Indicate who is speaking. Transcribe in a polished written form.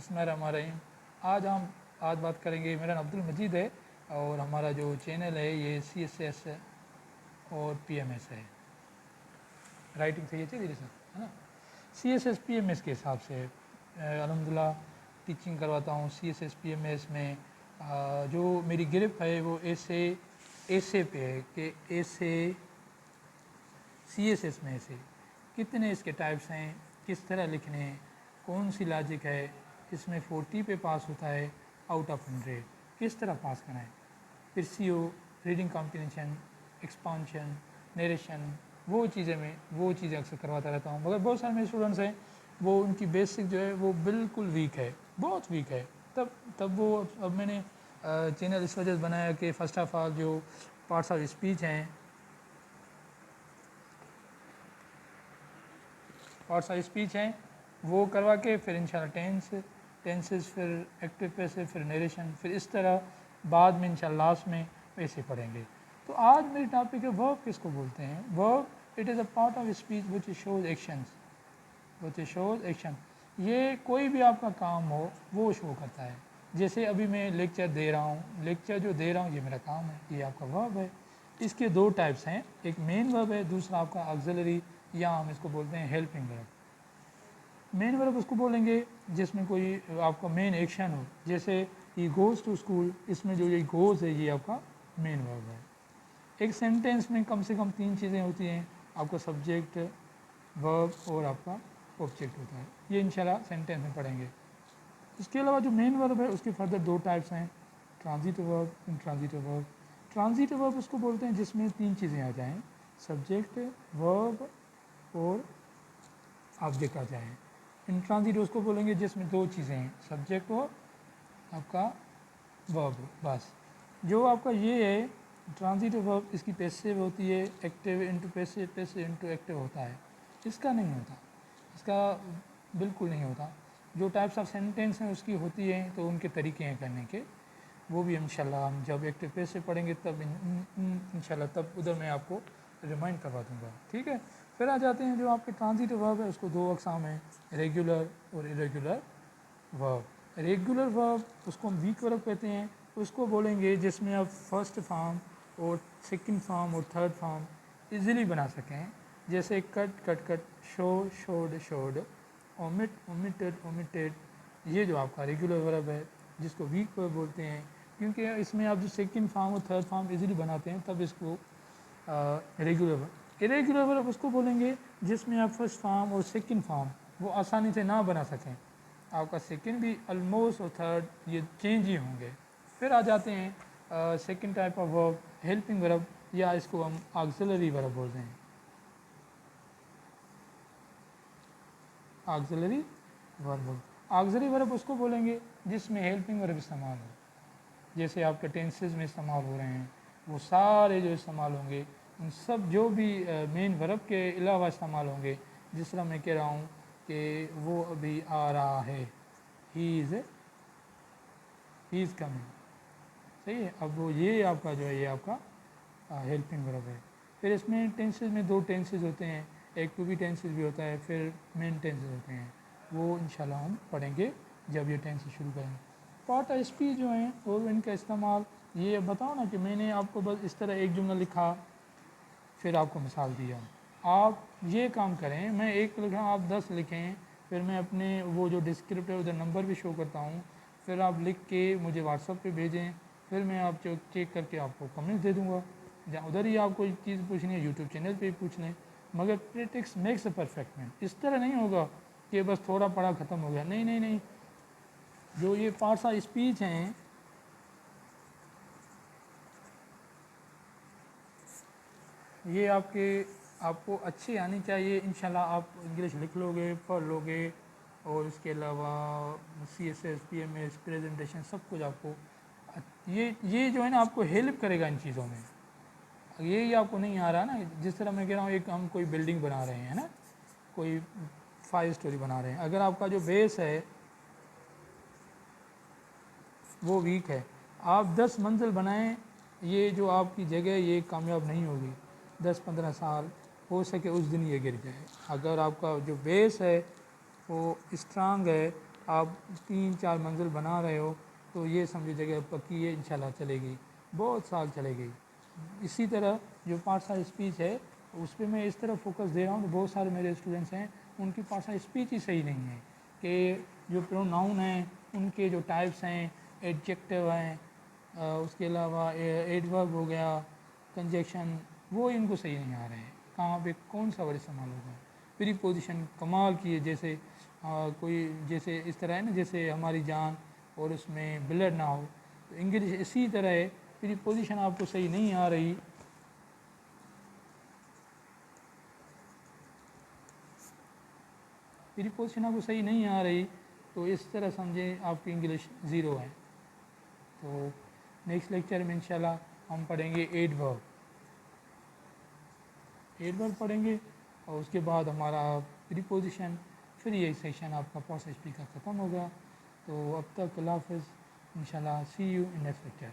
Speaker 1: बिस्मिल्लाहिर्रहमानिर्रहीम। आज बात करेंगे। मेरा नाम अब्दुल मजीद है और हमारा जो चैनल है ये CSS और PMS है। राइटिंग सही है धीरे से, है ना। CSS PMS के हिसाब से अल्हम्दुलिल्लाह टीचिंग करवाता हूँ। CSS PMS में जो मेरी गिरफ्त है वो ऐसे पे है कि ऐसे CSS में ऐसे कितने इसके टाइप्स हैं, किस तरह लिखने हैं, कौन सी लॉजिक है, इसमें 40 पे पास होता है आउट ऑफ 100, किस तरह पास करना है। फिर CO reading comprehension, expansion, narration, वो चीज़ें अक्सर करवाता रहता हूँ। मगर बहुत सारे मेरे स्टूडेंट्स हैं वो उनकी बेसिक जो है वो बिल्कुल वीक है, बहुत वीक है। तब वो अब मैंने चैनल इस वजह से बनाया कि फ़र्स्ट ऑफ ऑल जो पार्ट्स ऑफ स्पीच हैं, वो करवा के फिर इंशाल्लाह टेंसेस, फिर एक्टिव पैसिव, फिर नरेशन, फिर इस तरह बाद में इंशाल्लाह लास्ट में वैसे पढ़ेंगे। तो आज मेरी टॉपिक है वर्ब किसको बोलते हैं। Verb it is a part of speech which shows action. ये कोई भी आपका काम हो वो शो करता है। जैसे अभी मैं लेक्चर दे रहा हूँ, ये मेरा काम है, ये आपका वर्ब है। इसके दो टाइप्स हैं, एक मेन वर्ब है, दूसरा आपका ऑक्सिलरी या हम इसको बोलते हैं हेल्पिंग वर्ब। मेन वर्ब उसको बोलेंगे जिसमें कोई आपका मेन एक्शन हो, जैसे ही गोज़ टू स्कूल, इसमें जो ये गोज़ है ये आपका मेन वर्ब है। एक सेंटेंस में कम से कम 3 चीज़ें होती हैं, आपका सब्जेक्ट, वर्ब और आपका ऑब्जेक्ट होता है। ये इंशाल्लाह सेंटेंस में पढ़ेंगे। इसके अलावा जो मेन वर्ब है उसके फर्दर 2 टाइप्स हैं, transitive verb, intransitive verb. Transitive verb उसको बोलते हैं जिसमें 3 चीज़ें आ जाएँ, सब्जेक्ट, वर्ब और ऑब्जेक्ट आ जाएँ। इंट्रांजिटिव उसको बोलेंगे जिसमें 2 चीज़ें हैं, सब्जेक्ट और आपका वर्ब। बस जो आपका ये है ट्रांजिटिव वर्ब, इसकी पैसिव होती है, active into passive, passive into active होता है। इसका नहीं होता, इसका बिल्कुल नहीं होता। जो टाइप्स ऑफ सेंटेंस हैं उसकी होती हैं, तो उनके तरीके हैं करने के, वो भी इंशाल्लाह हम जब एक्टिव पैसिव पढ़ेंगे तब इंशाल्लाह तब उधर मैं आपको रिमाइंड करवा दूँगा, ठीक है। फिर आ जाते हैं जो आपके ट्रांजिटिव वर्ब है, उसको 2 अक़साम हैं, रेगुलर और इरेगुलर वर्ब। रेगुलर वर्ब उसको हम वीक वर्ब कहते हैं। उसको बोलेंगे जिसमें आप फर्स्ट फॉर्म और सेकंड फॉर्म और थर्ड फॉर्म इजीली बना सकें, जैसे कट, शो, शोड, ओमिटेड। ये जो आपका रेगुलर वर्ब है जिसको वीक वर्ब बोलते हैं, क्योंकि इसमें आप जो सेकंड फॉर्म और थर्ड फॉर्म इजीली बनाते हैं तब इसको रेगुलर वर्ब। इरेगुलर वर्ब उसको बोलेंगे जिसमें आप फर्स्ट फॉर्म और सेकंड फॉर्म वो आसानी से ना बना सकें, आपका सेकंड भी ऑलमोस्ट और थर्ड ये चेंज ही होंगे। फिर आ जाते हैं second type of verb, helping verb, या इसको हम ऑक्सिलरी वर्ब बोलते हैं। ऑक्सिलरी वर्ब उसको बोलेंगे जिसमें हेल्पिंग वर्ब इस्तेमाल हो, जैसे आपके टेंसेस में इस्तेमाल हो रहे हैं वो सारे जो इस्तेमाल होंगे उन सब जो भी मेन वर्ब के अलावा इस्तेमाल होंगे। जिस तरह मैं कह रहा हूँ कि वो अभी आ रहा है, ही इज़ कमिंग, सही है। अब वो ये आपका जो है ये आपका हेल्पिंग वर्ब है। फिर इसमें टेंसेस में 2 टेंसेस होते हैं, एक टू बी टेंसेस भी होता है, फिर मेन टेंसेस होते हैं, वो इंशाल्लाह हम पढ़ेंगे जब ये टेंसेस शुरू करेंगे। पार्ट ऑफ स्पीच जो हैं और इनका इस्तेमाल, ये बताओ ना कि मैंने आपको बस इस तरह एक जुमला लिखा फिर आपको मिसाल दिया, आप ये काम करें, मैं एक लिखा आप 10 लिखें, फिर मैं अपने वो जो डिस्क्रिप्टिव उधर नंबर भी शो करता हूँ, फिर आप लिख के मुझे व्हाट्सअप पे भेजें, फिर मैं आप चेक करके आपको कमेंट्स दे दूँगा। या उधर ही आप कोई चीज़ पूछनी है यूट्यूब चैनल पे ही पूछ लें। मगर practice makes a perfect man. इस तरह नहीं होगा कि बस थोड़ा पढ़ा ख़त्म हो गया, नहीं। जो ये पार्ट्स ऑफ स्पीच हैं ये आपको अच्छी आनी चाहिए। इंशाल्लाह आप इंग्लिश लिख लोगे, पढ़ लोगे, और इसके अलावा CSS, PMS, प्रेजेंटेशन सब कुछ आपको ये जो है ना आपको हेल्प करेगा इन चीज़ों में। ये आपको नहीं आ रहा ना, जिस तरह मैं कह रहा हूँ एक हम कोई बिल्डिंग बना रहे हैं ना, कोई 5 स्टोरी बना रहे हैं, अगर आपका जो बेस है वो वीक है, आप 10 मंजिल बनाएं, ये जो आपकी जगह ये कामयाब नहीं होगी। 10-15 साल हो सके उस दिन ये गिर जाए। अगर आपका जो बेस है वो स्ट्रांग है آپ 3-4 منزل بنا رہے ہو تو یہ سمجھو جگہ پکی ہے، انشاءاللہ چلے گی، بہت سال چلے گی۔ اسی طرح جو پارٹس آف اسپیچ ہے اس پہ میں اس طرح فوکس دے رہا ہوں، تو بہت سارے میرے اسٹوڈنٹس ہیں ان کی پارٹس آف اسپیچ ہی صحیح نہیں ہے، کہ جو پروناؤن ہیں ان کے جو ٹائپس ہیں، ایڈجیکٹیو ہیں، اس کے علاوہ ایڈورب ہو گیا، کنجیکشن، وہ ان کو صحیح نہیں آ رہے ہیں، کہاں پہ کون سا ورڈ استعمال ہوگا۔ پری پوزیشن کمال کی ہے، جیسے کوئی جیسے اس طرح ہے نا، جیسے ہماری جان اور اس میں بلڈ نہ ہو، تو انگلش اسی طرح ہے، پری پوزیشن آپ کو صحیح نہیں آ رہی، پری پوزیشن آپ کو صحیح نہیں آ رہی تو اس طرح سمجھیں آپ کی انگلش زیرو ہے۔ تو نیکسٹ لیکچر میں انشاءاللہ ہم پڑھیں گے ایڈورب پڑھیں گے، اور اس کے بعد ہمارا پری پوزیشن، پھر یہ سیشن آپ کا پارٹس آف اسپیچ کا ختم ہوگا۔ تو اب تک اللہ حافظ، انشاءاللہ سی یو ان نیکسٹ لیکچر۔